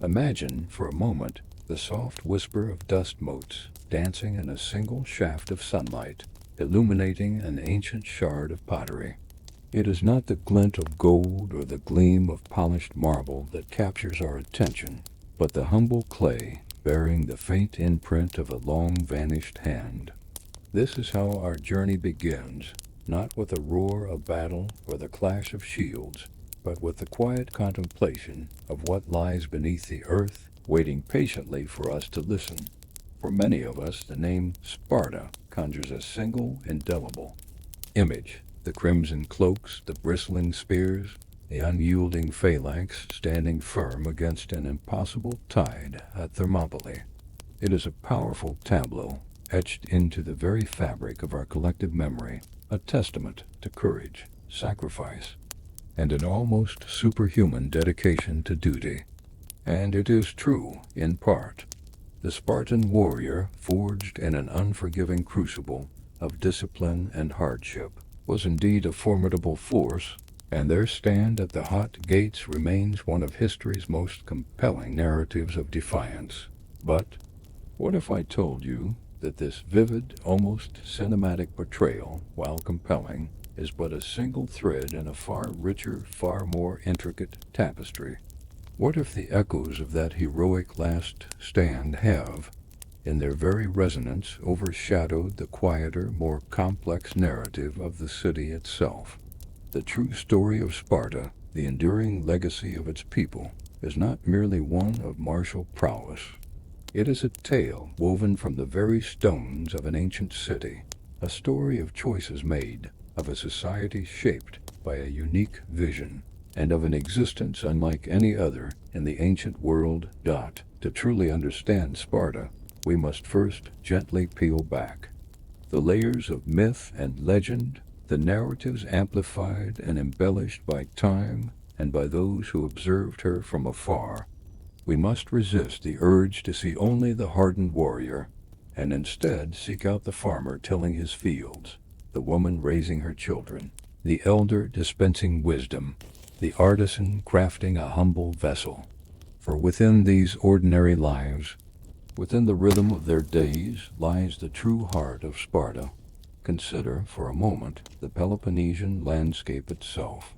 Imagine, for a moment, the soft whisper of dust motes dancing in a single shaft of sunlight, illuminating an ancient shard of pottery. It is not the glint of gold or the gleam of polished marble that captures our attention, but the humble clay bearing the faint imprint of a long-vanished hand. This is how our journey begins, not with a roar of battle or the clash of shields, but with the quiet contemplation of what lies beneath the earth, waiting patiently for us to listen. For many of us, the name Sparta conjures a single, indelible image: the crimson cloaks, the bristling spears, the unyielding phalanx standing firm against an impossible tide at Thermopylae. It is a powerful tableau, etched into the very fabric of our collective memory, a testament to courage, sacrifice, and an almost superhuman dedication to duty. And it is true, in part. The Spartan warrior, forged in an unforgiving crucible of discipline and hardship, was indeed a formidable force, and their stand at the hot gates remains one of history's most compelling narratives of defiance. But what if I told you that this vivid, almost cinematic portrayal, while compelling, is but a single thread in a far richer, far more intricate tapestry? What if the echoes of that heroic last stand have, in their very resonance, overshadowed the quieter, more complex narrative of the city itself? The true story of Sparta, the enduring legacy of its people, is not merely one of martial prowess. It is a tale woven from the very stones of an ancient city, a story of choices made, of a society shaped by a unique vision, and of an existence unlike any other in the ancient world. To truly understand Sparta, we must first gently peel back the layers of myth and legend, the narratives amplified and embellished by time and by those who observed her from afar. We must resist the urge to see only the hardened warrior, and instead seek out the farmer tilling his fields, the woman raising her children, the elder dispensing wisdom, the artisan crafting a humble vessel. For within these ordinary lives, within the rhythm of their days, lies the true heart of Sparta. Consider, for a moment, the Peloponnesian landscape itself.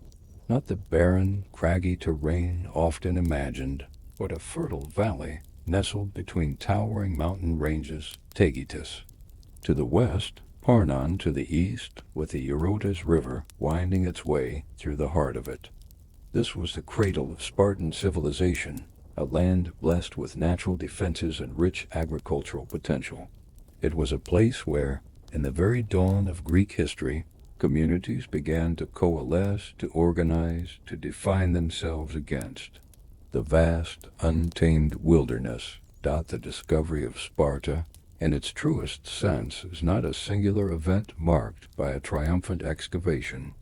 Not the barren, craggy terrain often imagined, but a fertile valley nestled between towering mountain ranges, Taygetus. To the west, Parnon; to the east, with the Eurotas River winding its way through the heart of it. This was the cradle of Spartan civilization, a land blessed with natural defenses and rich agricultural potential. It was a place where, in the very dawn of Greek history, communities began to coalesce, to organize, to define themselves against the vast, untamed wilderness. The discovery of Sparta, in its truest sense, is not a singular event marked by a triumphant excavation.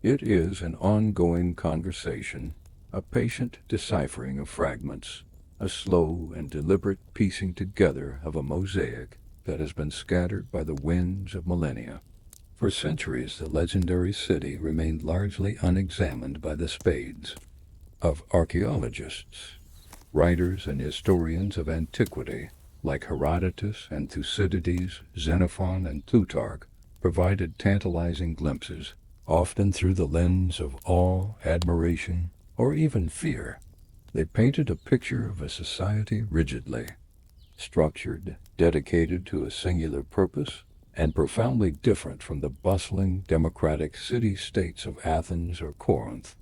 It is an ongoing conversation, a patient deciphering of fragments, a slow and deliberate piecing together of a mosaic that has been scattered by the winds of millennia. For centuries, the legendary city remained largely unexamined by the spades of archaeologists. Writers and historians of antiquity, like Herodotus and Thucydides, Xenophon and Plutarch, provided tantalizing glimpses, often through the lens of awe, admiration, or even fear. They painted a picture of a society rigidly structured, dedicated to a singular purpose, and profoundly different from the bustling, democratic city-states of Athens or Corinth.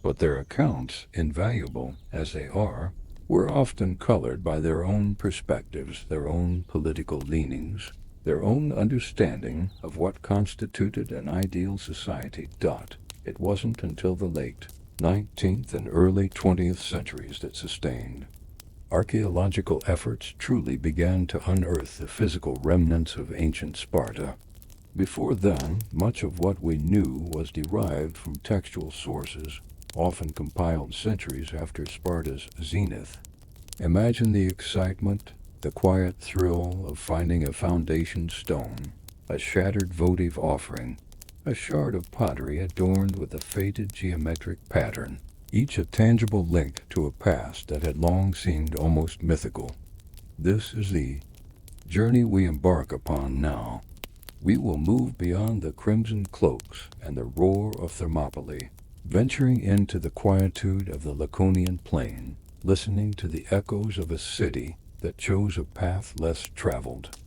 But their accounts, invaluable as they are, were often colored by their own perspectives, their own political leanings, their own understanding of what constituted an ideal society. It wasn't until the late 19th and early 20th centuries that sustained archaeological efforts truly began to unearth the physical remnants of ancient Sparta. Before then, much of what we knew was derived from textual sources, often compiled centuries after Sparta's zenith. Imagine the excitement, the quiet thrill of finding a foundation stone, a shattered votive offering, a shard of pottery adorned with a faded geometric pattern, each a tangible link to a past that had long seemed almost mythical. This is the journey we embark upon now. We will move beyond the crimson cloaks and the roar of Thermopylae, venturing into the quietude of the Laconian plain, listening to the echoes of a city that chose a path less traveled.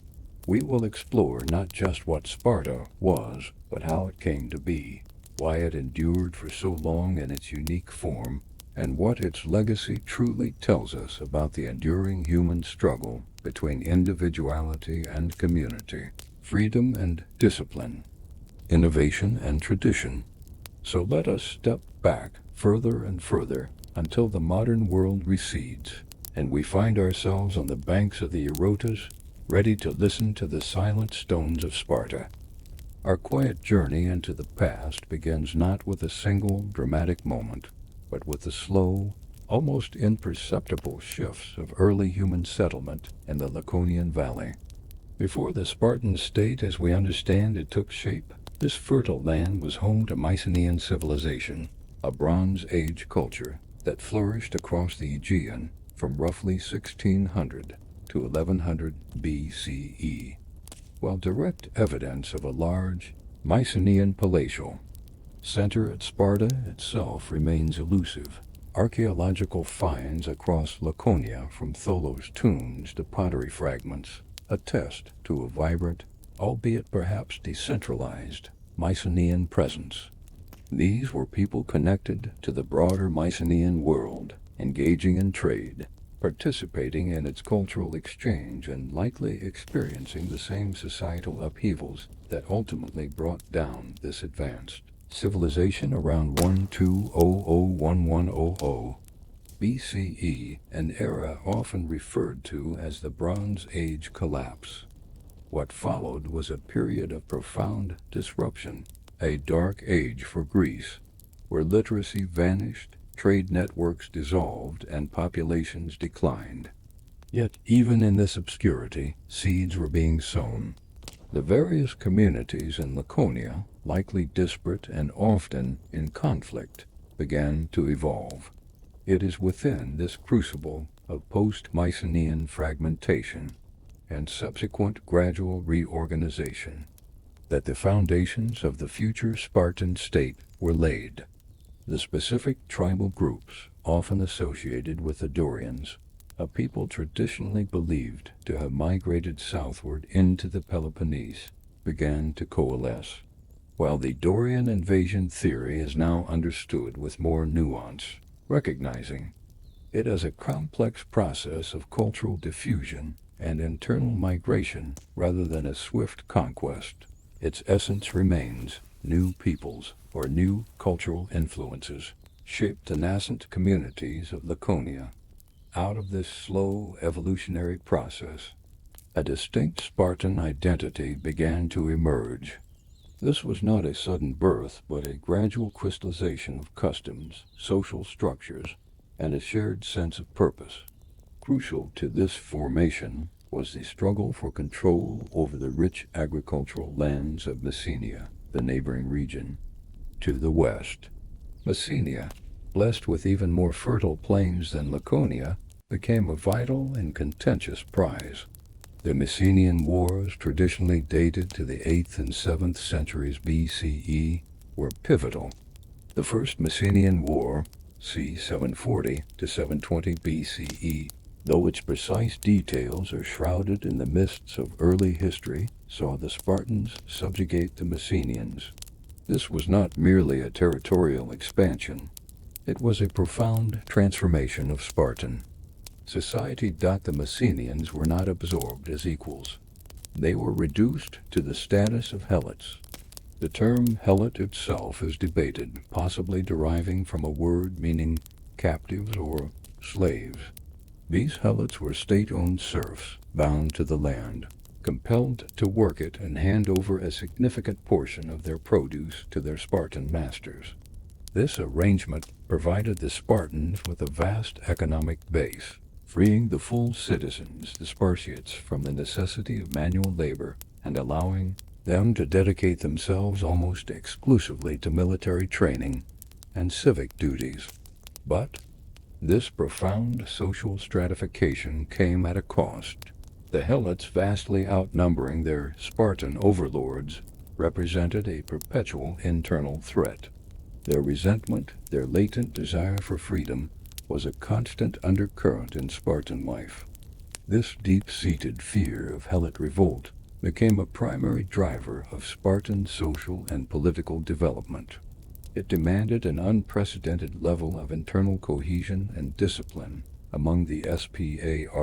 We will explore not just what Sparta was, but how it came to be, why it endured for so long in its unique form, and what its legacy truly tells us about the enduring human struggle between individuality and community, freedom and discipline, innovation and tradition. So let us step back further and further until the modern world recedes, and we find ourselves on the banks of the Eurotas, ready to listen to the silent stones of Sparta. Our quiet journey into the past begins not with a single dramatic moment, but with the slow, almost imperceptible shifts of early human settlement in the Laconian Valley. Before the Spartan state as we understand it took shape, this fertile land was home to Mycenaean civilization, a Bronze Age culture that flourished across the Aegean from roughly 1600 to 1100 BCE. While direct evidence of a large Mycenaean palatial center at Sparta itself remains elusive, archaeological finds across Laconia from tholos tombs to pottery fragments attest to a vibrant, albeit perhaps decentralized, Mycenaean presence. These were people connected to the broader Mycenaean world, engaging in trade, participating in its cultural exchange, and likely experiencing the same societal upheavals that ultimately brought down this advanced civilization around 1200–1100 BCE, an era often referred to as the Bronze Age collapse. What followed was a period of profound disruption, a dark age for Greece, where literacy vanished, trade networks dissolved, and populations declined. Yet even in this obscurity, seeds were being sown. The various communities in Laconia, likely disparate and often in conflict, began to evolve. It is within this crucible of post-Mycenaean fragmentation and subsequent gradual reorganization that the foundations of the future Spartan state were laid. The specific tribal groups, often associated with the Dorians, a people traditionally believed to have migrated southward into the Peloponnese, began to coalesce. While the Dorian invasion theory is now understood with more nuance, recognizing it as a complex process of cultural diffusion and internal migration rather than a swift conquest, its essence remains: new peoples or new cultural influences shaped the nascent communities of Laconia. Out of this slow evolutionary process, a distinct Spartan identity began to emerge. This was not a sudden birth, but a gradual crystallization of customs, social structures, and a shared sense of purpose. Crucial to this formation was the struggle for control over the rich agricultural lands of Messenia, the neighboring region. To the west, Messenia, blessed with even more fertile plains than Laconia, became a vital and contentious prize. The Messenian Wars, traditionally dated to the 8th and 7th centuries BCE, were pivotal. The First Messenian War, c. 740 to 720 BCE, though its precise details are shrouded in the mists of early history, saw the Spartans subjugate the Messenians. This was not merely a territorial expansion. It was a profound transformation of Spartan society. The Messenians were not absorbed as equals. They were reduced to the status of helots. The term helot itself is debated, possibly deriving from a word meaning captives or slaves. These helots were state-owned serfs, bound to the land, compelled to work it and hand over a significant portion of their produce to their Spartan masters. This arrangement provided the Spartans with a vast economic base, freeing the full citizens, the Spartiates, from the necessity of manual labor and allowing them to dedicate themselves almost exclusively to military training and civic duties. But this profound social stratification came at a cost. The helots, vastly outnumbering their Spartan overlords, represented a perpetual internal threat. Their resentment, their latent desire for freedom, was a constant undercurrent in Spartan life. This deep-seated fear of helot revolt became a primary driver of Spartan social and political development. It demanded an unprecedented level of internal cohesion and discipline among the Spartiates.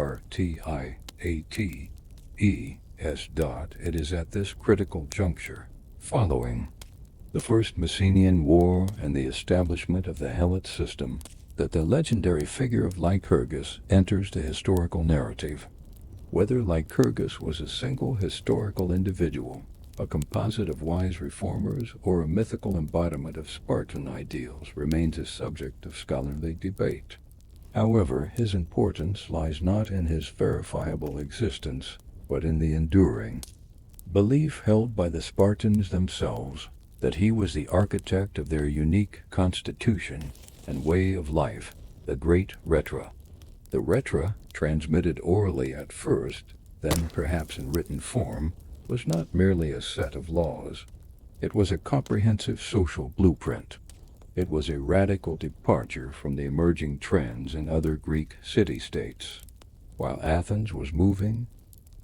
It is at this critical juncture, following the First Messenian War and the establishment of the helot system, that the legendary figure of Lycurgus enters the historical narrative. Whether Lycurgus was a single historical individual, a composite of wise reformers, or a mythical embodiment of Spartan ideals remains a subject of scholarly debate. However, his importance lies not in his verifiable existence, but in the enduring belief held by the Spartans themselves that he was the architect of their unique constitution and way of life, the great Leuctra. The Leuctra, transmitted orally at first, then perhaps in written form, was not merely a set of laws. It was a comprehensive social blueprint. It was a radical departure from the emerging trends in other Greek city-states. While Athens was moving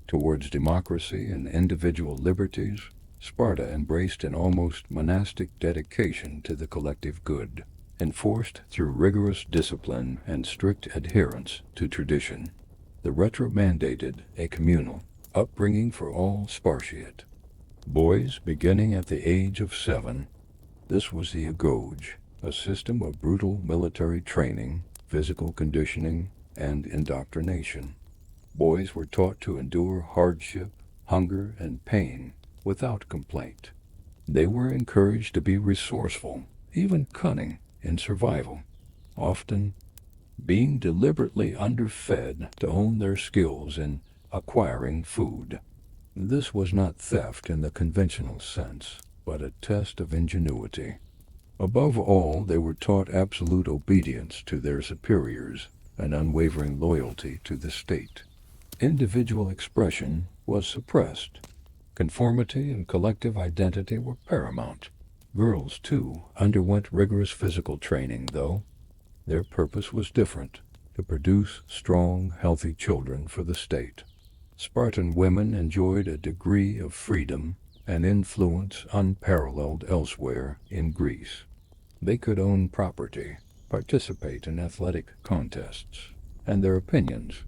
towards democracy and individual liberties, Sparta embraced an almost monastic dedication to the collective good, enforced through rigorous discipline and strict adherence to tradition. The Leuctra mandated a communal upbringing for all Spartiate boys beginning at the age of 7. This was the agoge, a system of brutal military training, physical conditioning, and indoctrination. Boys were taught to endure hardship, hunger, and pain without complaint. They were encouraged to be resourceful, even cunning, in survival, often being deliberately underfed to hone their skills in acquiring food. This was not theft in the conventional sense, but a test of ingenuity. Above all, they were taught absolute obedience to their superiors and unwavering loyalty to the state. Individual expression was suppressed. Conformity and collective identity were paramount. Girls, too, underwent rigorous physical training, though their purpose was different: to produce strong, healthy children for the state. Spartan women enjoyed a degree of freedom and influence unparalleled elsewhere in Greece. They could own property, participate in athletic contests, and their opinions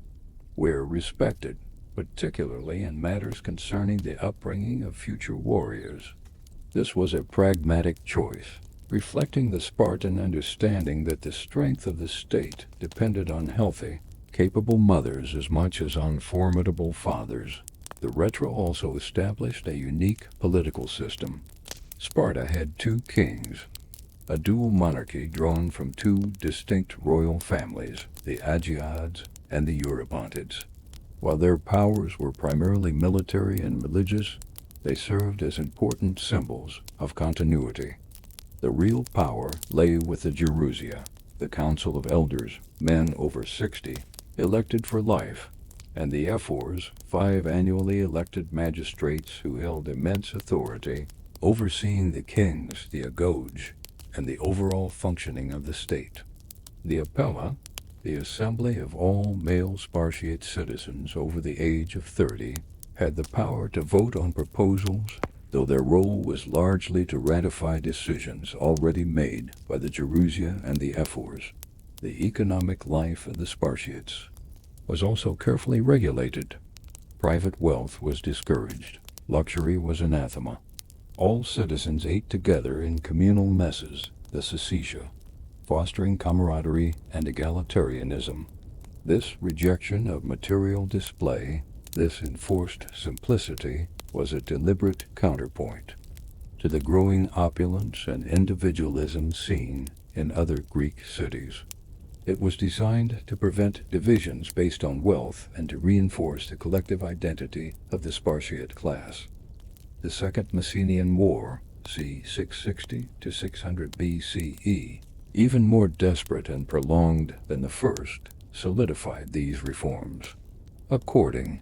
were respected, particularly in matters concerning the upbringing of future warriors. This was a pragmatic choice, reflecting the Spartan understanding that the strength of the state depended on healthy, capable mothers as much as on formidable fathers. The Leuctra also established a unique political system. Sparta had 2 kings, a dual monarchy drawn from 2 distinct royal families, the Agiads and the Eurypontids. While their powers were primarily military and religious, they served as important symbols of continuity. The real power lay with the Gerousia, the council of elders, men over 60, elected for life, and the ephors, 5 annually elected magistrates who held immense authority, overseeing the kings, the agoge, and the overall functioning of the state. The apella, the assembly of all male Spartiate citizens over the age of 30, had the power to vote on proposals, though their role was largely to ratify decisions already made by the Gerousia and the ephors. The economic life of the Spartiates was also carefully regulated. Private wealth was discouraged. Luxury was anathema. All citizens ate together in communal messes, the syestia, fostering camaraderie and egalitarianism. This rejection of material display, this enforced simplicity, was a deliberate counterpoint to the growing opulence and individualism seen in other Greek cities. It was designed to prevent divisions based on wealth and to reinforce the collective identity of the Spartiate class. The Second Messenian War, c. 660 to 600 BCE, even more desperate and prolonged than the first, solidified these reforms. According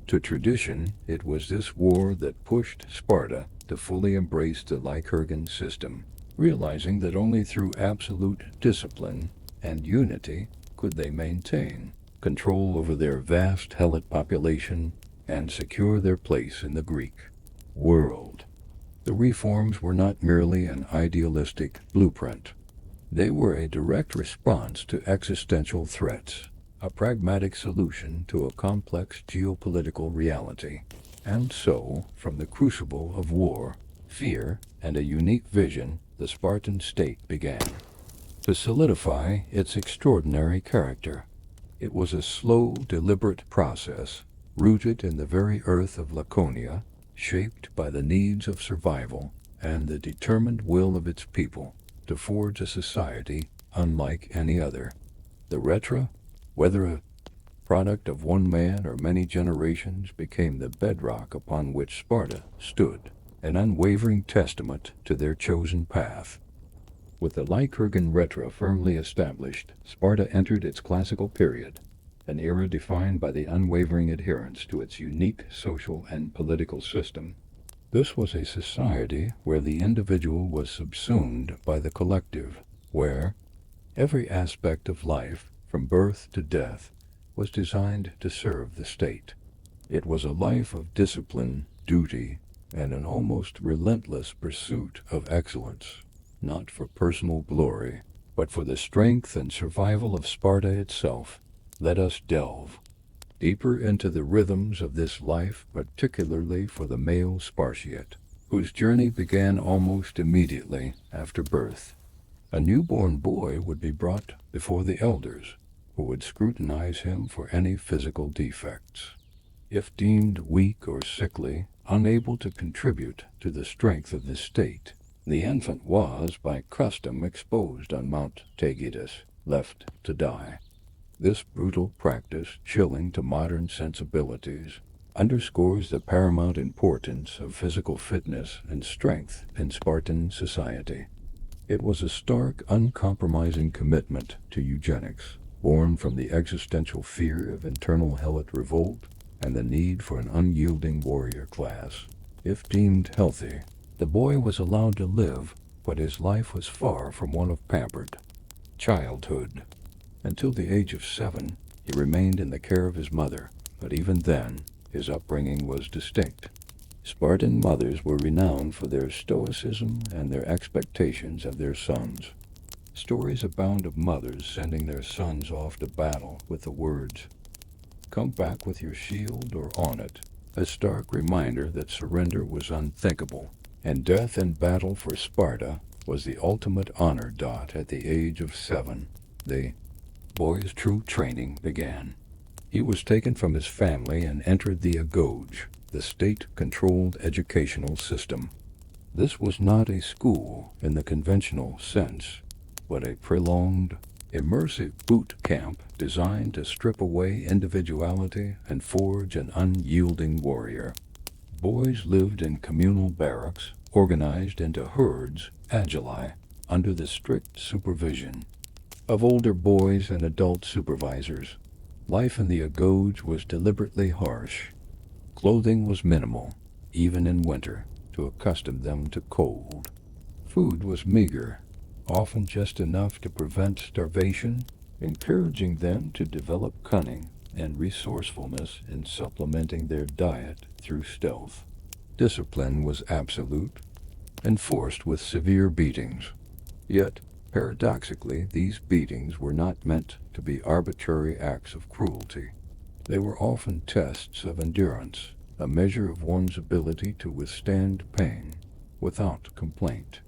to tradition, it was this war that pushed Sparta to fully embrace the Lycurgan system, realizing that only through absolute discipline and unity could they maintain control over their vast helot population and secure their place in the Greek world. The reforms were not merely an idealistic blueprint. They were a direct response to existential threats, a pragmatic solution to a complex geopolitical reality. And so, from the crucible of war, fear, and a unique vision, the Spartan state began to solidify its extraordinary character. It was a slow, deliberate process, rooted in the very earth of Laconia, shaped by the needs of survival and the determined will of its people to forge a society unlike any other. The Leuctra, whether a product of one man or many generations, became the bedrock upon which Sparta stood, an unwavering testament to their chosen path. With the Lycurgan Leuctra firmly established, Sparta entered its classical period, an era defined by the unwavering adherence to its unique social and political system. This was a society where the individual was subsumed by the collective, where every aspect of life, from birth to death, was designed to serve the state. It was a life of discipline, duty, and an almost relentless pursuit of excellence, not for personal glory, but for the strength and survival of Sparta itself. Let us delve deeper into the rhythms of this life, particularly for the male Spartiate, whose journey began almost immediately after birth. A newborn boy would be brought before the elders, who would scrutinize him for any physical defects. If deemed weak or sickly, unable to contribute to the strength of the state, the infant was, by custom, exposed on Mount Taygetus, left to die. This brutal practice, chilling to modern sensibilities, underscores the paramount importance of physical fitness and strength in Spartan society. It was a stark, uncompromising commitment to eugenics, born from the existential fear of internal helot revolt and the need for an unyielding warrior class. If deemed healthy, the boy was allowed to live, but his life was far from one of pampered childhood. Until the age of 7, he remained in the care of his mother, but even then, his upbringing was distinct. Spartan mothers were renowned for their stoicism and their expectations of their sons. Stories abound of mothers sending their sons off to battle with the words, "Come back with your shield or on it," a stark reminder that surrender was unthinkable, and death in battle for Sparta was the ultimate honor. At the age of 7, the boy's true training began. He was taken from his family and entered the agoge, the state-controlled educational system. This was not a school in the conventional sense, but a prolonged, immersive boot camp designed to strip away individuality and forge an unyielding warrior. Boys lived in communal barracks, organized into herds, agili, under the strict supervision of older boys and adult supervisors. Life in the agoge was deliberately harsh. Clothing was minimal, even in winter, to accustom them to cold. Food was meager, often just enough to prevent starvation, encouraging them to develop cunning and resourcefulness in supplementing their diet through stealth. Discipline was absolute, enforced with severe beatings. Yet, paradoxically, these beatings were not meant to be arbitrary acts of cruelty. They were often tests of endurance, a measure of one's ability to withstand pain without complaint.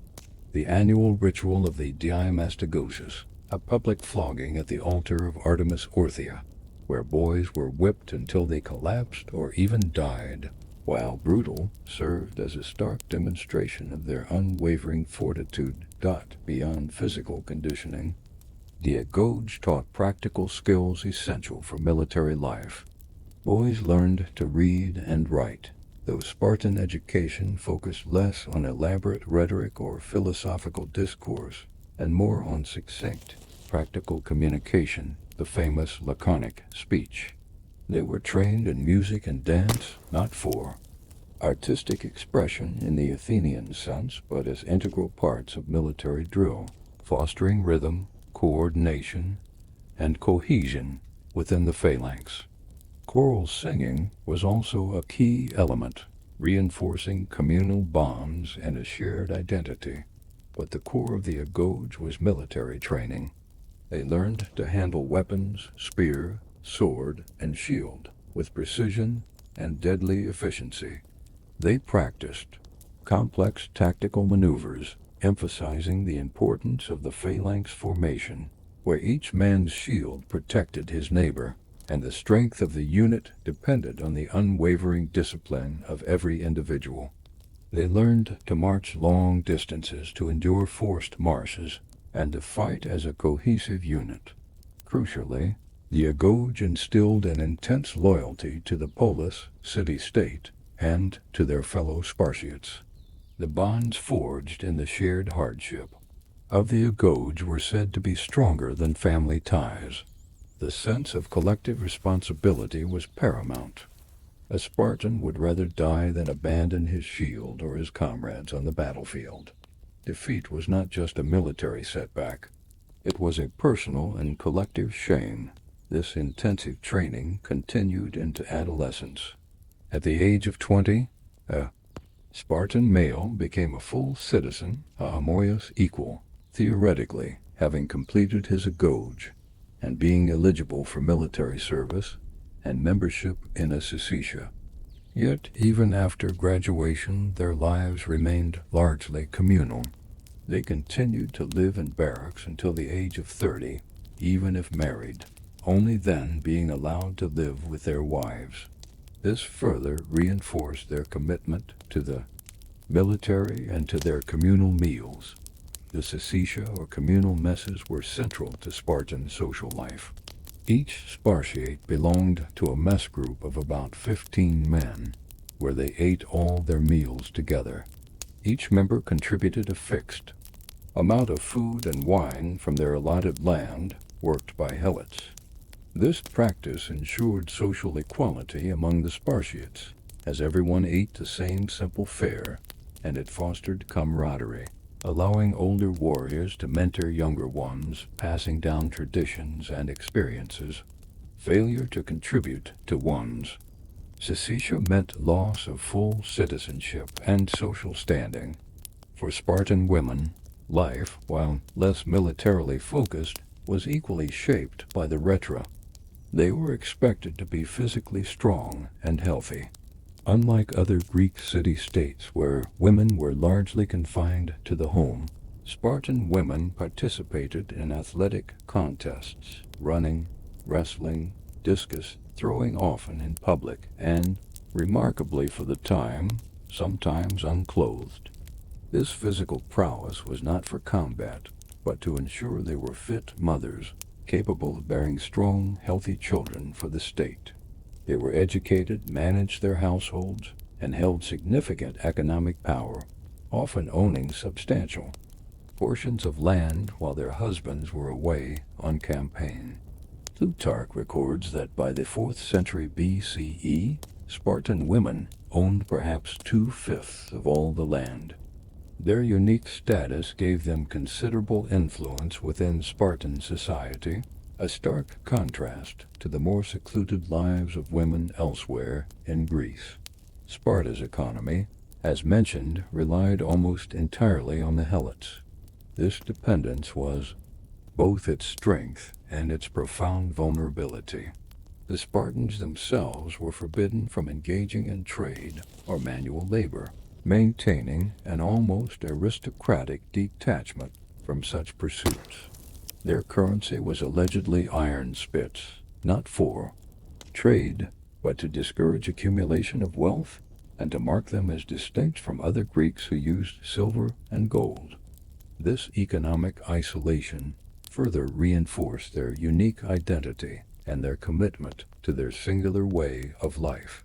The annual ritual of the Diamastagosis, a public flogging at the altar of Artemis Orthia, where boys were whipped until they collapsed or even died, while brutal, served as a stark demonstration of their unwavering fortitude. Beyond physical conditioning, the agoge taught practical skills essential for military life. Boys learned to read and write, though Spartan education focused less on elaborate rhetoric or philosophical discourse, and more on succinct, practical communication, the famous laconic speech. They were trained in music and dance, not for artistic expression in the Athenian sense, but as integral parts of military drill, fostering rhythm, coordination, and cohesion within the phalanx. Choral singing was also a key element, reinforcing communal bonds and a shared identity. But the core of the agoge was military training. They learned to handle weapons, spear, sword, and shield with precision and deadly efficiency. They practiced complex tactical maneuvers, emphasizing the importance of the phalanx formation, where each man's shield protected his neighbor, and the strength of the unit depended on the unwavering discipline of every individual. They learned to march long distances, to endure forced marshes, and to fight as a cohesive unit. Crucially, the agoge instilled an intense loyalty to the polis, city-state, and to their fellow Spartiates. The bonds forged in the shared hardship of the agoge were said to be stronger than family ties. The sense of collective responsibility was paramount. A Spartan would rather die than abandon his shield or his comrades on the battlefield. Defeat was not just a military setback. It was a personal and collective shame. This intensive training continued into adolescence. At the age of 20, a Spartan male became a full citizen, a homoious equal, theoretically having completed his agoge and being eligible for military service and membership in a syssitia. Yet, even after graduation, their lives remained largely communal. They continued to live in barracks until the age of 30, even if married, only then being allowed to live with their wives. This further reinforced their commitment to the military and to their communal meals. The syssitia or communal messes were central to Spartan social life. Each Spartiate belonged to a mess group of about 15 men, where they ate all their meals together. Each member contributed a fixed amount of food and wine from their allotted land, worked by helots. This practice ensured social equality among the Spartiates, as everyone ate the same simple fare, and it fostered camaraderie, allowing older warriors to mentor younger ones, passing down traditions and experiences. Failure to contribute to one's syssitia meant loss of full citizenship and social standing. For Spartan women, life, while less militarily focused, was equally shaped by the Leuctra. They were expected to be physically strong and healthy. Unlike other Greek city-states where women were largely confined to the home, Spartan women participated in athletic contests, running, wrestling, discus throwing, often in public, and, remarkably for the time, sometimes unclothed. This physical prowess was not for combat, but to ensure they were fit mothers, capable of bearing strong, healthy children for the state. They were educated, managed their households, and held significant economic power, often owning substantial portions of land while their husbands were away on campaign. Plutarch records that by the 4th century BCE, Spartan women owned perhaps 2/5 of all the land. Their unique status gave them considerable influence within Spartan society, a stark contrast to the more secluded lives of women elsewhere in Greece. Sparta's economy, as mentioned, relied almost entirely on the helots. This dependence was both its strength and its profound vulnerability. The Spartans themselves were forbidden from engaging in trade or manual labor, maintaining an almost aristocratic detachment from such pursuits. Their currency was allegedly iron spits, not for trade, but to discourage accumulation of wealth and to mark them as distinct from other Greeks who used silver and gold. This economic isolation further reinforced their unique identity and their commitment to their singular way of life.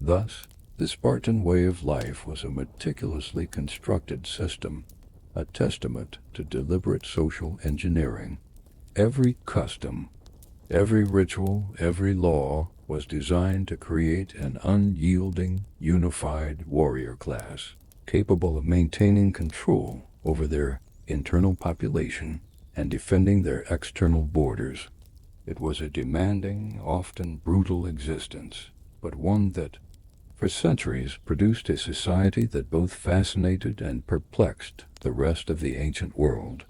Thus, the Spartan way of life was a meticulously constructed system, a testament to deliberate social engineering. Every custom, every ritual, every law was designed to create an unyielding, unified warrior class, capable of maintaining control over their internal population and defending their external borders. It was a demanding, often brutal existence, but one that, for centuries, produced a society that both fascinated and perplexed the rest of the ancient world.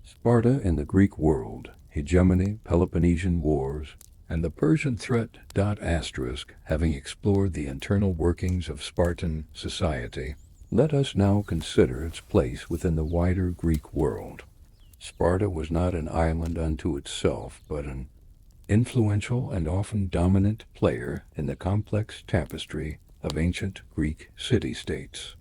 Sparta in the Greek world, hegemony, Peloponnesian Wars, and the Persian threat. Having explored the internal workings of Spartan society, let us now consider its place within the wider Greek world. Sparta was not an island unto itself, but an influential and often dominant player in the complex tapestry of ancient Greek city-states.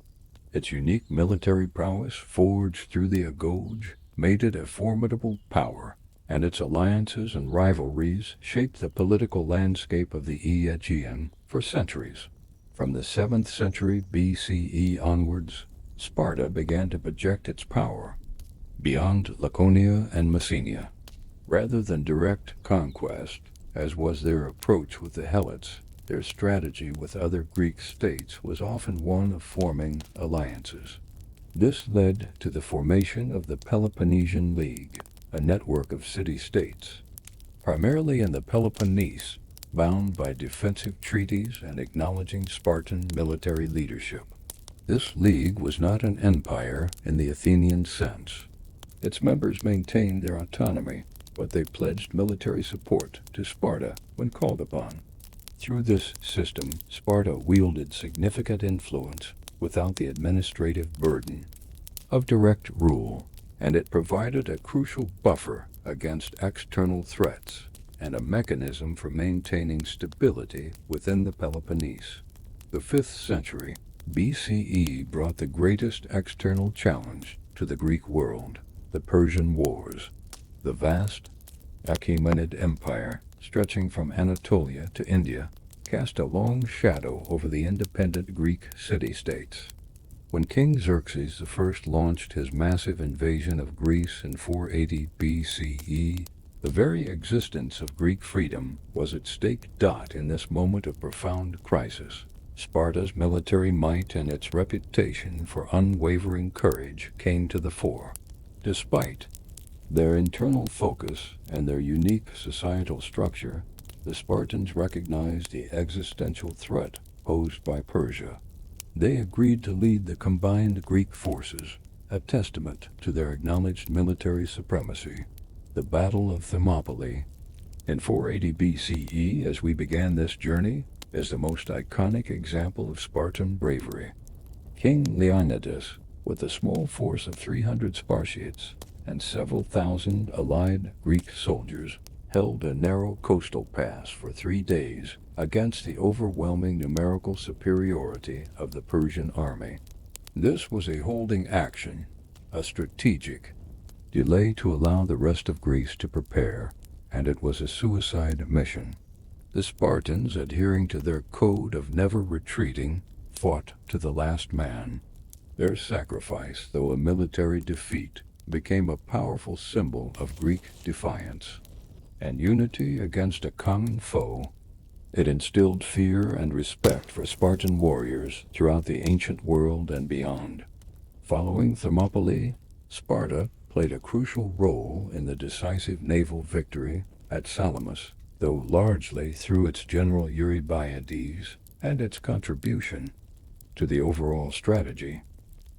Its unique military prowess, forged through the agoge, made it a formidable power, and its alliances and rivalries shaped the political landscape of the Aegean for centuries. From the 7th century BCE onwards, Sparta began to project its power beyond Laconia and Messenia. Rather than direct conquest, as was their approach with the helots, their strategy with other Greek states was often one of forming alliances. This led to the formation of the Peloponnesian League, a network of city-states, primarily in the Peloponnese, bound by defensive treaties and acknowledging Spartan military leadership. This league was not an empire in the Athenian sense. Its members maintained their autonomy, but they pledged military support to Sparta when called upon. Through this system, Sparta wielded significant influence without the administrative burden of direct rule, and it provided a crucial buffer against external threats and a mechanism for maintaining stability within the Peloponnese. The 5th century BCE brought the greatest external challenge to the Greek world, the Persian Wars. The vast Achaemenid Empire, stretching from Anatolia to India, cast a long shadow over the independent Greek city-states. When King Xerxes I launched his massive invasion of Greece in 480 BCE, the very existence of Greek freedom was at stake. In this moment of profound crisis, Sparta's military might and its reputation for unwavering courage came to the fore. Despite their internal focus and their unique societal structure, the Spartans recognized the existential threat posed by Persia. They agreed to lead the combined Greek forces, a testament to their acknowledged military supremacy. The Battle of Thermopylae in 480 BCE, as we began this journey, is the most iconic example of Spartan bravery. King Leonidas, with a small force of 300 Spartiates and several thousand allied Greek soldiers, held a narrow coastal pass for 3 days against the overwhelming numerical superiority of the Persian army. This was a holding action, a strategic delay to allow the rest of Greece to prepare, and it was a suicide mission. The Spartans, adhering to their code of never retreating, fought to the last man. Their sacrifice, though a military defeat, became a powerful symbol of Greek defiance and unity against a common foe. It instilled fear and respect for Spartan warriors throughout the ancient world and beyond. Following Thermopylae, Sparta played a crucial role in the decisive naval victory at Salamis, though largely through its general Eurybiades and its contribution to the overall strategy.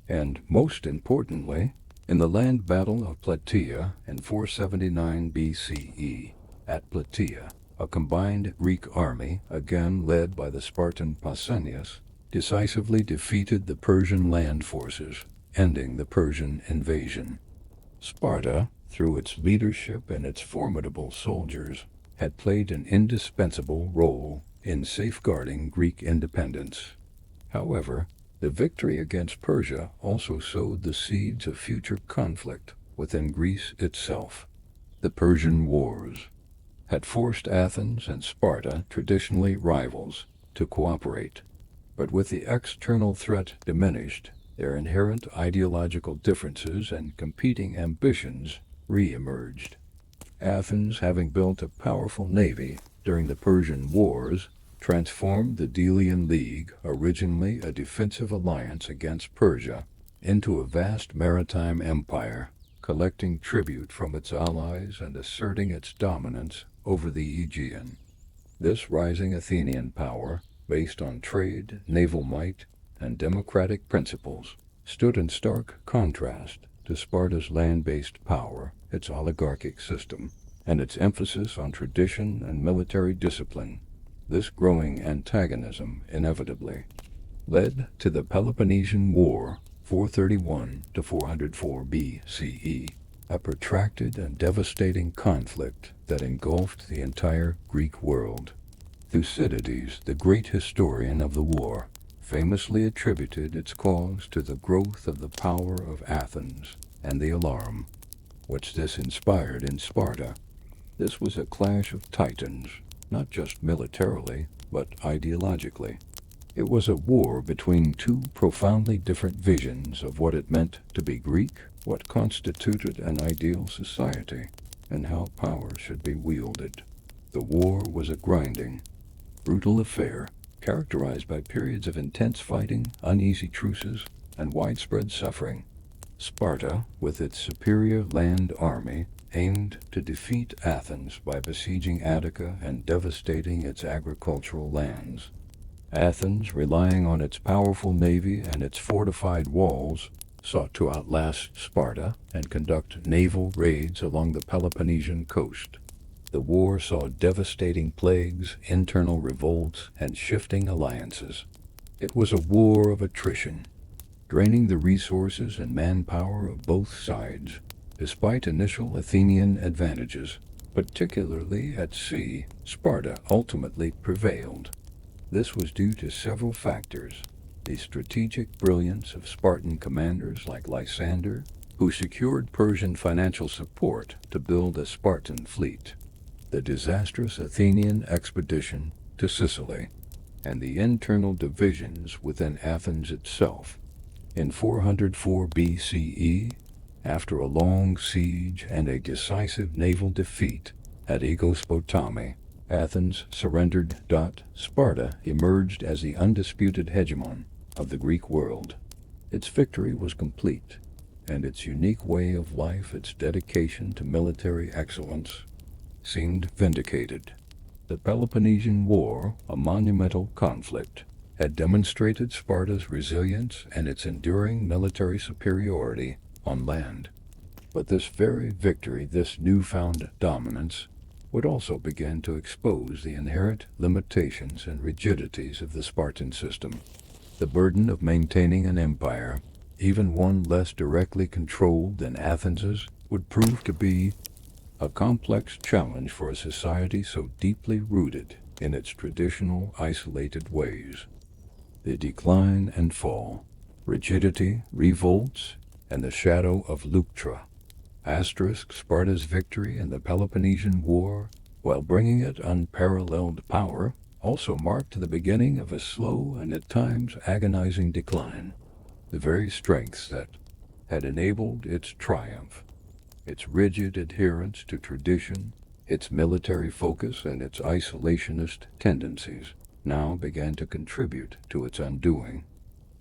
And most importantly, in the land battle of Plataea in 479 BCE, at Plataea, a combined Greek army, again led by the Spartan Pausanias, decisively defeated the Persian land forces, ending the Persian invasion. Sparta, through its leadership and its formidable soldiers, had played an indispensable role in safeguarding Greek independence. However, the victory against Persia also sowed the seeds of future conflict within Greece itself. The Persian Wars had forced Athens and Sparta, traditionally rivals, to cooperate. But with the external threat diminished, Their inherent ideological differences and competing ambitions re-emerged. Athens, having built a powerful navy during the Persian Wars, transformed the Delian League, originally a defensive alliance against Persia, into a vast maritime empire, collecting tribute from its allies and asserting its dominance over the Aegean. This rising Athenian power, based on trade, naval might, and democratic principles, stood in stark contrast to Sparta's land-based power, its oligarchic system, and its emphasis on tradition and military discipline. This growing antagonism inevitably led to the Peloponnesian War, 431 to 404 BCE, a protracted and devastating conflict that engulfed the entire Greek world. Thucydides, the great historian of the war, famously attributed its cause to the growth of the power of Athens and the alarm which this inspired in Sparta. This was a clash of titans, not just militarily, but ideologically. It was a war between two profoundly different visions of what it meant to be Greek, what constituted an ideal society, and how power should be wielded. The war was a grinding, brutal affair, characterized by periods of intense fighting, uneasy truces, and widespread suffering. Sparta, with its superior land army, aimed to defeat Athens by besieging Attica and devastating its agricultural lands. Athens, relying on its powerful navy and its fortified walls, sought to outlast Sparta and conduct naval raids along the Peloponnesian coast. The war saw devastating plagues, internal revolts, and shifting alliances. It was a war of attrition, draining the resources and manpower of both sides. Despite initial Athenian advantages, particularly at sea, Sparta ultimately prevailed. This was due to several factors: the strategic brilliance of Spartan commanders like Lysander, who secured Persian financial support to build a Spartan fleet; the disastrous Athenian expedition to Sicily; and the internal divisions within Athens itself. In 404 BCE, after a long siege and a decisive naval defeat at Agoge, Athens surrendered. Sparta emerged as the undisputed hegemon of the Greek world. Its victory was complete, and its unique way of life, its dedication to military excellence, seemed vindicated. The Peloponnesian War, a monumental conflict, had demonstrated Sparta's resilience and its enduring military superiority on land. But this very victory, this newfound dominance, would also begin to expose the inherent limitations and rigidities of the Spartan system. The burden of maintaining an empire, even one less directly controlled than Athens's, would prove to be a complex challenge for a society so deeply rooted in its traditional, isolated ways. The decline and fall, rigidity, revolts, and the shadow of Leuctra. Sparta's victory in the Peloponnesian War, while bringing it unparalleled power, also marked the beginning of a slow and at times agonizing decline. The very strengths that had enabled its triumph, its rigid adherence to tradition, its military focus, and its isolationist tendencies, now began to contribute to its undoing.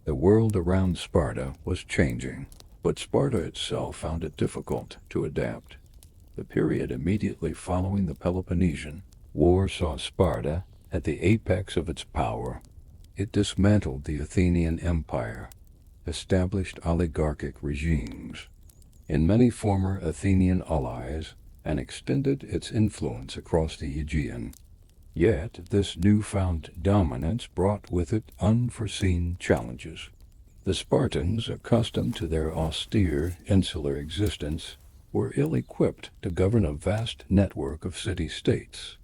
The world around Sparta was changing, but Sparta itself found it difficult to adapt. The period immediately following the Peloponnesian War saw Sparta at the apex of its power. It dismantled the Athenian Empire, established oligarchic regimes in many former Athenian allies, and extended its influence across the Aegean. Yet this newfound dominance brought with it unforeseen challenges. The Spartans, accustomed to their austere, insular existence, were ill-equipped to govern a vast network of city-states.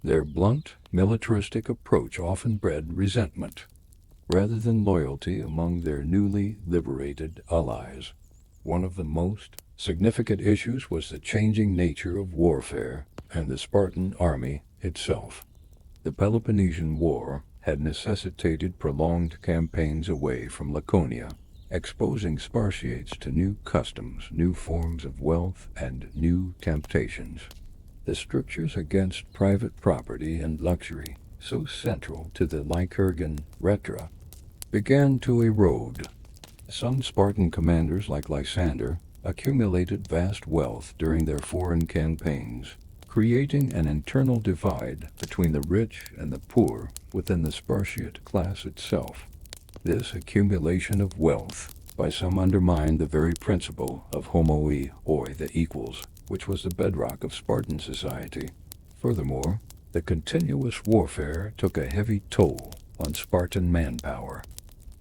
Their blunt, militaristic approach often bred resentment, rather than loyalty among their newly liberated allies. One of the most significant issues was the changing nature of warfare and the Spartan army itself. The Peloponnesian War had necessitated prolonged campaigns away from Laconia, exposing Spartiates to new customs, new forms of wealth, and new temptations. The strictures against private property and luxury, so central to the Lycurgan rhetoric, began to erode. Some Spartan commanders like Lysander accumulated vast wealth during their foreign campaigns, creating an internal divide between the rich and the poor within the Spartiate class itself. This accumulation of wealth by some undermined the very principle of homoi, or the equals, which was the bedrock of Spartan society. Furthermore, the continuous warfare took a heavy toll on Spartan manpower.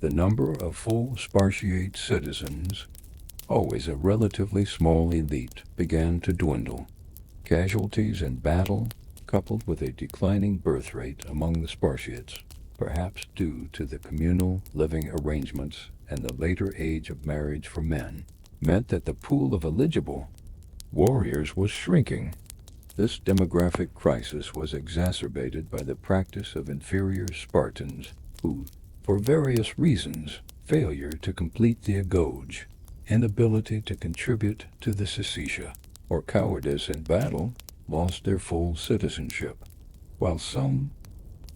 The number of full Spartiate citizens, always a relatively small elite, began to dwindle. Casualties in battle, coupled with a declining birth rate among the Spartiates, perhaps due to the communal living arrangements and the later age of marriage for men, meant that the pool of eligible warriors was shrinking. This demographic crisis was exacerbated by the practice of inferior Spartans who, for various reasons, failure to complete the agoge, inability to contribute to the syestia, or cowardice in battle, lost their full citizenship. While some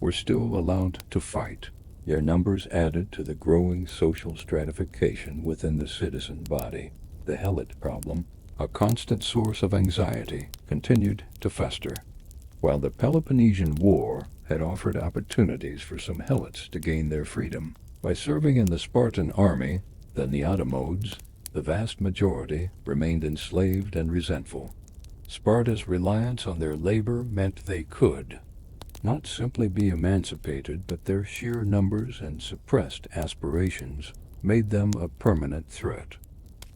were still allowed to fight, their numbers added to the growing social stratification within the citizen body. The helot problem, a constant source of anxiety, continued to fester. While the Peloponnesian War had offered opportunities for some helots to gain their freedom by serving in the Spartan army, the neodamodes, the vast majority, remained enslaved and resentful. Sparta's reliance on their labor meant they could not simply be emancipated, but their sheer numbers and suppressed aspirations made them a permanent threat.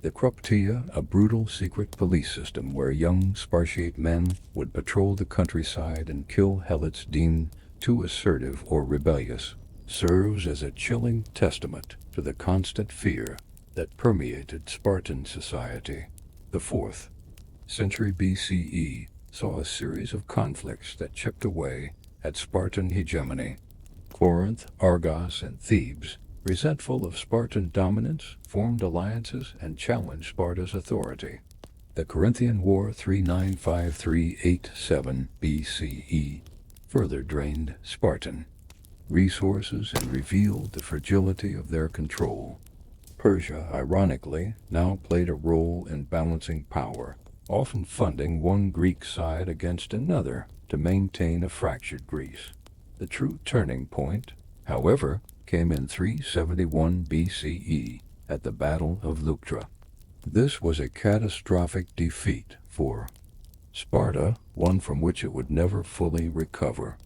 The Croptia, a brutal secret police system where young Spartiate men would patrol the countryside and kill helots deemed too assertive or rebellious, serves as a chilling testament to the constant fear that permeated Spartan society. The 4th century BCE saw a series of conflicts that chipped away at Spartan hegemony. Corinth, Argos, and Thebes, resentful of Spartan dominance, formed alliances and challenged Sparta's authority. The Corinthian War 395–387 BCE further drained Spartan resources and revealed the fragility of their control. Persia, ironically, now played a role in balancing power, often funding one Greek side against another to maintain a fractured Greece. The true turning point, however, came in 371 BCE at the Battle of Leuctra. This was a catastrophic defeat for Sparta, one from which it would never fully recover.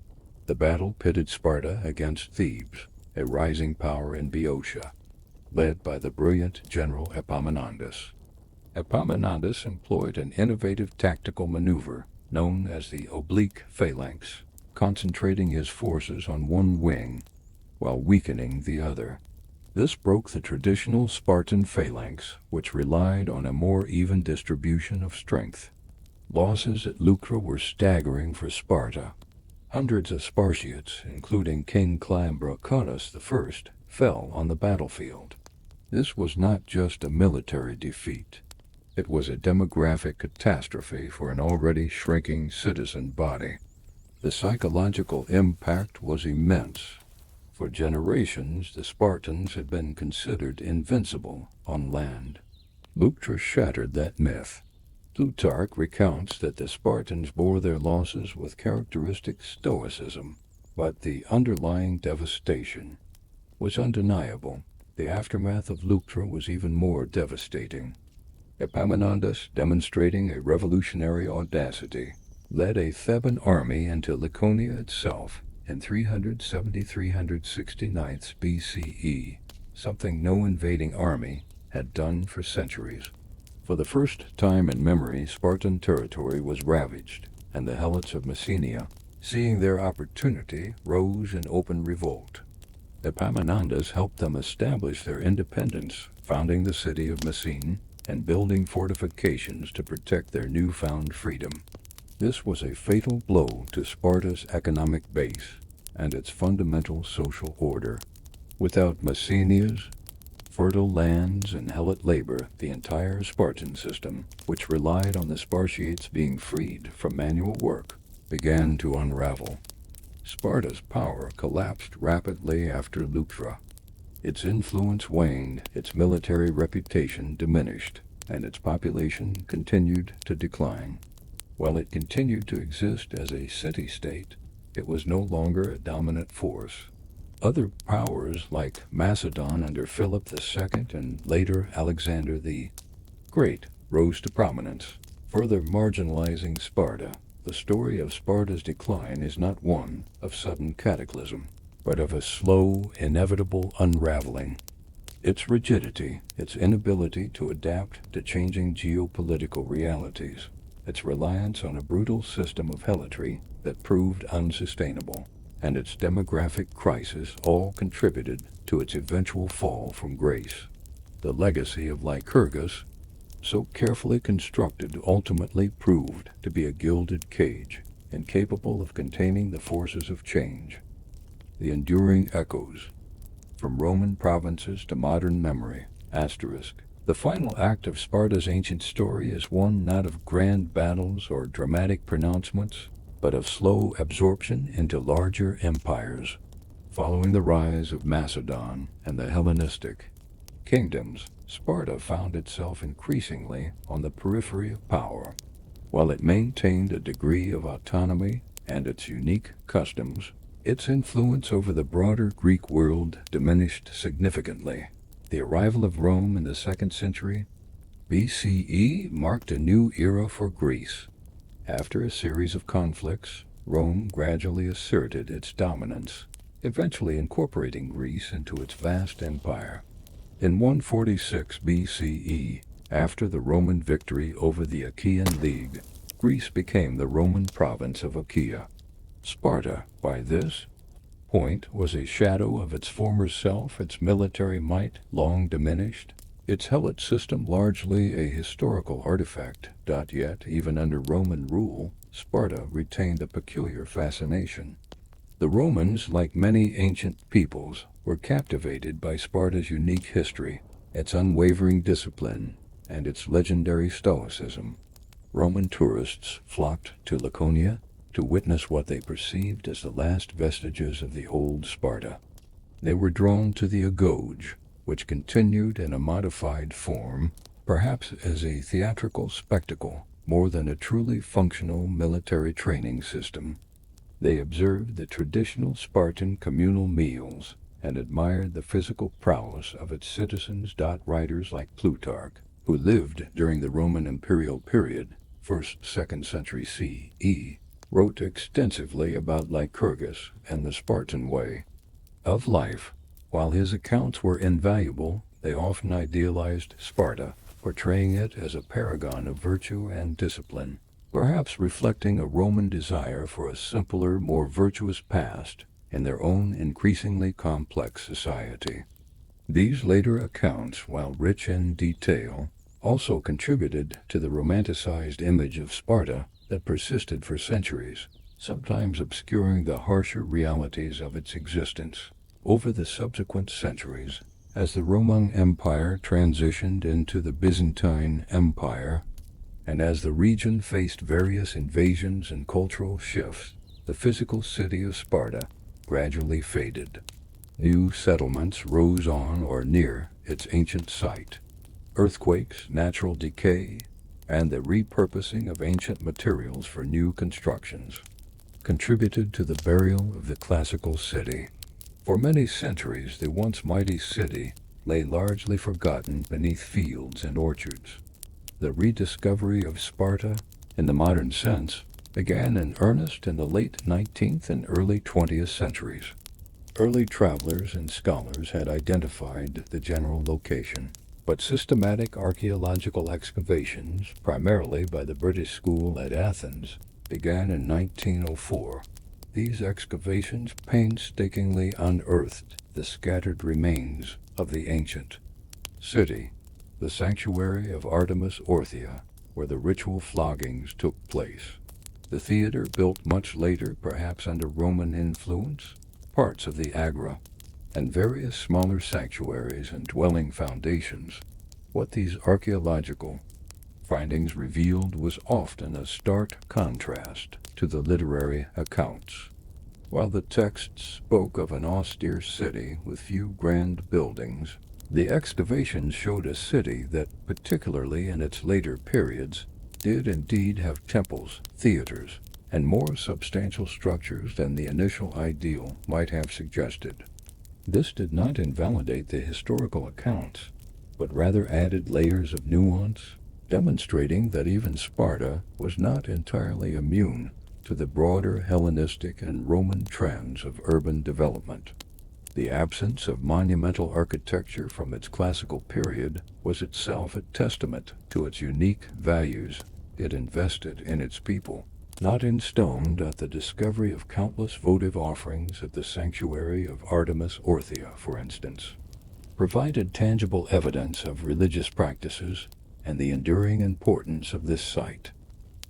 The battle pitted Sparta against Thebes, a rising power in Boeotia, led by the brilliant general Epaminondas. Epaminondas employed an innovative tactical maneuver known as the oblique phalanx, concentrating his forces on one wing while weakening the other. This broke the traditional Spartan phalanx, which relied on a more even distribution of strength. Losses at Leuctra were staggering for Sparta. Hundreds of Spartiates, including King Cleombrocotus I, fell on the battlefield. This was not just a military defeat. It was a demographic catastrophe for an already shrinking citizen body. The psychological impact was immense. For generations, the Spartans had been considered invincible on land. Leuctra shattered that myth. Plutarch recounts that the Spartans bore their losses with characteristic stoicism, but the underlying devastation was undeniable. The aftermath of Leuctra was even more devastating. Epaminondas, demonstrating a revolutionary audacity, led a Theban army into Laconia itself in 370–369 BCE, something no invading army had done for centuries. For the first time in memory, Spartan territory was ravaged, and the helots of Messenia, seeing their opportunity, rose in open revolt. Epaminondas helped them establish their independence, founding the city of Messene and building fortifications to protect their newfound freedom. This was a fatal blow to Sparta's economic base and its fundamental social order. Without Messenia's fertile lands and helot labor, the entire Spartan system, which relied on the Spartiates being freed from manual work, began to unravel. Sparta's power collapsed rapidly after Leuctra. Its influence waned, its military reputation diminished, and its population continued to decline. While it continued to exist as a city-state, it was no longer a dominant force. Other powers like Macedon under Philip II and later Alexander the Great rose to prominence, further marginalizing Sparta. The story of Sparta's decline is not one of sudden cataclysm, but of a slow, inevitable unraveling. Its rigidity, its inability to adapt to changing geopolitical realities, its reliance on a brutal system of helotry that proved unsustainable, and its demographic crisis all contributed to its eventual fall from grace. The legacy of Lycurgus, so carefully constructed, ultimately proved to be a gilded cage, incapable of containing the forces of change. The enduring echoes, from Roman provinces to modern memory, asterisk. The final act of Sparta's ancient story is one not of grand battles or dramatic pronouncements, but of slow absorption into larger empires. Following the rise of Macedon and the Hellenistic kingdoms, Sparta found itself increasingly on the periphery of power. While it maintained a degree of autonomy and its unique customs, its influence over the broader Greek world diminished significantly. The arrival of Rome in the 2nd century BCE marked a new era for Greece. After a series of conflicts, Rome gradually asserted its dominance, eventually incorporating Greece into its vast empire. In 146 BCE, after the Roman victory over the Achaean League, Greece became the Roman province of Achaia. Sparta, by this point, was a shadow of its former self, its military might long diminished, its helot system largely a historical artifact. Yet, even under Roman rule, Sparta retained a peculiar fascination. The Romans, like many ancient peoples, were captivated by Sparta's unique history, its unwavering discipline, and its legendary stoicism. Roman tourists flocked to Laconia to witness what they perceived as the last vestiges of the old Sparta. They were drawn to the agoge, which continued in a modified form, perhaps as a theatrical spectacle more than a truly functional military training system. They observed the traditional Spartan communal meals and admired the physical prowess of its citizens. Writers like Plutarch, who lived during the Roman imperial period, 1st-2nd century CE, wrote extensively about Lycurgus and the Spartan way of life. While his accounts were invaluable, they often idealized Sparta, portraying it as a paragon of virtue and discipline, perhaps reflecting a Roman desire for a simpler, more virtuous past in their own increasingly complex society. These later accounts, while rich in detail, also contributed to the romanticized image of Sparta that persisted for centuries, sometimes obscuring the harsher realities of its existence. Over the subsequent centuries, as the Roman Empire transitioned into the Byzantine Empire, and as the region faced various invasions and cultural shifts, the physical city of Sparta gradually faded. New settlements rose on or near its ancient site. Earthquakes, natural decay, and the repurposing of ancient materials for new constructions contributed to the burial of the classical city. For many centuries, the once mighty city lay largely forgotten beneath fields and orchards. The rediscovery of Sparta, in the modern sense, began in earnest in the late 19th and early 20th centuries. Early travelers and scholars had identified the general location, but systematic archaeological excavations, primarily by the British School at Athens, began in 1904. These excavations painstakingly unearthed the scattered remains of the ancient city, the sanctuary of Artemis Orthia, where the ritual floggings took place. The theater, built much later, perhaps under Roman influence, parts of the Agora, and various smaller sanctuaries and dwelling foundations. What these archaeological findings revealed was often a stark contrast to the literary accounts. While the texts spoke of an austere city with few grand buildings, the excavations showed a city that, particularly in its later periods, did indeed have temples, theaters, and more substantial structures than the initial ideal might have suggested. This did not invalidate the historical accounts, but rather added layers of nuance, demonstrating that even Sparta was not entirely immune to the broader Hellenistic and Roman trends of urban development. The absence of monumental architecture from its classical period was itself a testament to its unique values it invested in its people. Not in stone doth the discovery of countless votive offerings at the sanctuary of Artemis Orthia, for instance, provided tangible evidence of religious practices and the enduring importance of this site.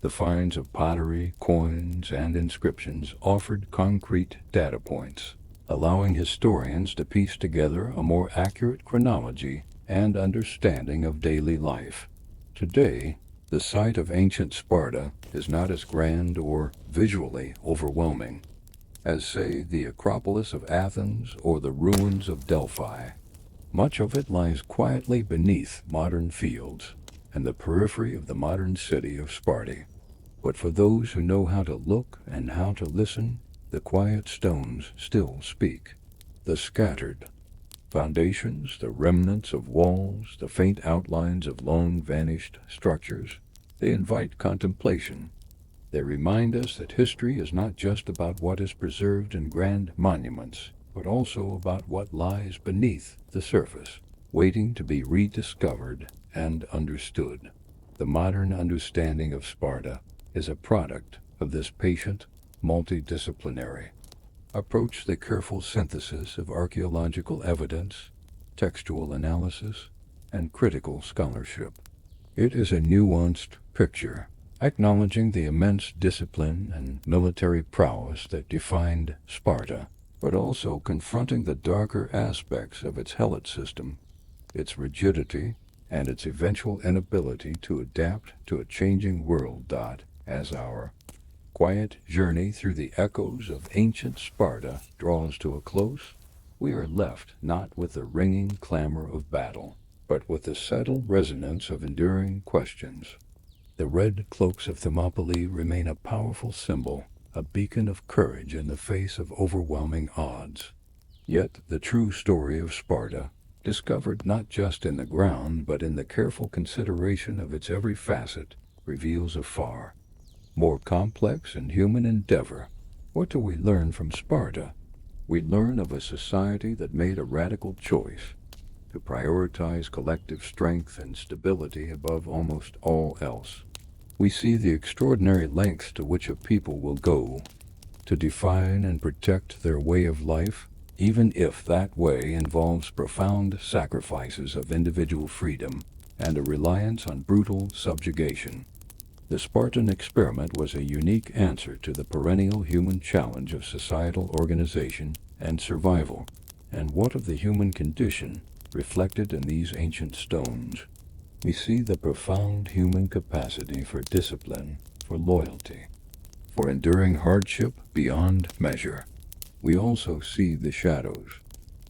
The finds of pottery, coins, and inscriptions offered concrete data points, allowing historians to piece together a more accurate chronology and understanding of daily life. Today, the site of ancient Sparta is not as grand or visually overwhelming as, say, the Acropolis of Athens or the ruins of Delphi. Much of it lies quietly beneath modern fields and the periphery of the modern city of Sparta. But for those who know how to look and how to listen, the quiet stones still speak. The scattered foundations, the remnants of walls, the faint outlines of long-vanished structures, they invite contemplation. They remind us that history is not just about what is preserved in grand monuments, but also about what lies beneath the surface, waiting to be rediscovered and understood. The modern understanding of Sparta is a product of this patient, multidisciplinary approach, the careful synthesis of archaeological evidence, textual analysis, and critical scholarship. It is a nuanced picture, acknowledging the immense discipline and military prowess that defined Sparta, but also confronting the darker aspects of its helot system, its rigidity, and its eventual inability to adapt to a changing world. As our quiet journey through the echoes of ancient Sparta draws to a close, we are left not with the ringing clamor of battle, but with the subtle resonance of enduring questions. The red cloaks of Thermopylae remain a powerful symbol, a beacon of courage in the face of overwhelming odds. Yet the true story of Sparta, discovered not just in the ground but in the careful consideration of its every facet, reveals a far more complex and human endeavor. What do we learn from Sparta? We learn of a society that made a radical choice to prioritize collective strength and stability above almost all else. We see the extraordinary lengths to which a people will go to define and protect their way of life, even if that way involves profound sacrifices of individual freedom and a reliance on brutal subjugation. The Spartan experiment was a unique answer to the perennial human challenge of societal organization and survival. And what of the human condition reflected in these ancient stones? We see the profound human capacity for discipline, for loyalty, for enduring hardship beyond measure. We also see the shadows,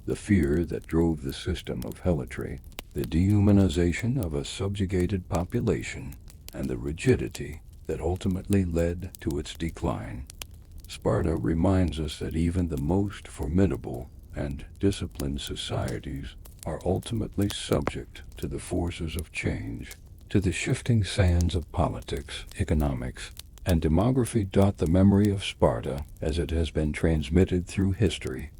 the fear that drove the system of helotry, the dehumanization of a subjugated population, and the rigidity that ultimately led to its decline. Sparta reminds us that even the most formidable and disciplined societies are ultimately subject to the forces of change, to the shifting sands of politics, economics, and demography. The memory of Sparta, as it has been transmitted through history,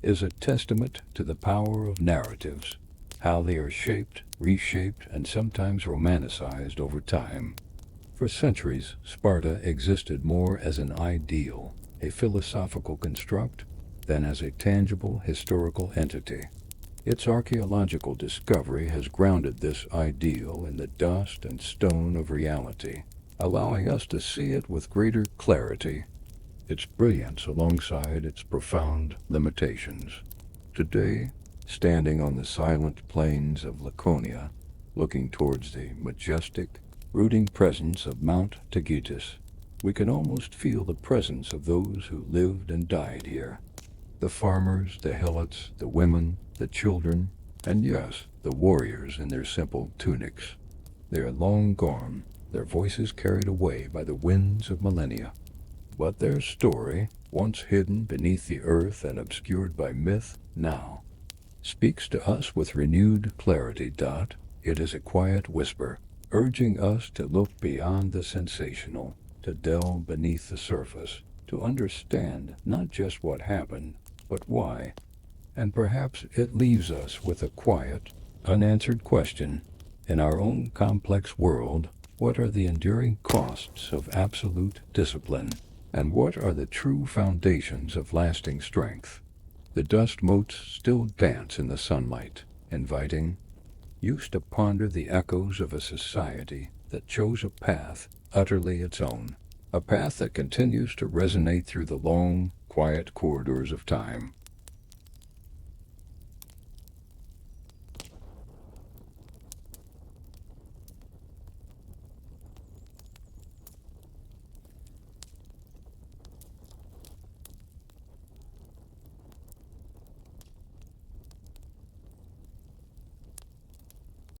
is a testament to the power of narratives, how they are shaped, reshaped, and sometimes romanticized over time. For centuries, Sparta existed more as an ideal, a philosophical construct, than as a tangible historical entity. Its archaeological discovery has grounded this ideal in the dust and stone of reality, allowing us to see it with greater clarity, its brilliance alongside its profound limitations. Today, standing on the silent plains of Laconia, looking towards the majestic, brooding presence of Mount Taygetus, we can almost feel the presence of those who lived and died here. The farmers, the helots, the women, the children, and yes, the warriors in their simple tunics. They are long gone, their voices carried away by the winds of millennia. But their story, once hidden beneath the earth and obscured by myth, now speaks to us with renewed clarity. It is a quiet whisper, urging us to look beyond the sensational, to delve beneath the surface, to understand not just what happened, but why. And perhaps it leaves us with a quiet, unanswered question. In our own complex world, what are the enduring costs of absolute discipline? And what are the true foundations of lasting strength? The dust motes still dance in the sunlight, inviting us to ponder the echoes of a society that chose a path utterly its own, a path that continues to resonate through the long, quiet corridors of time.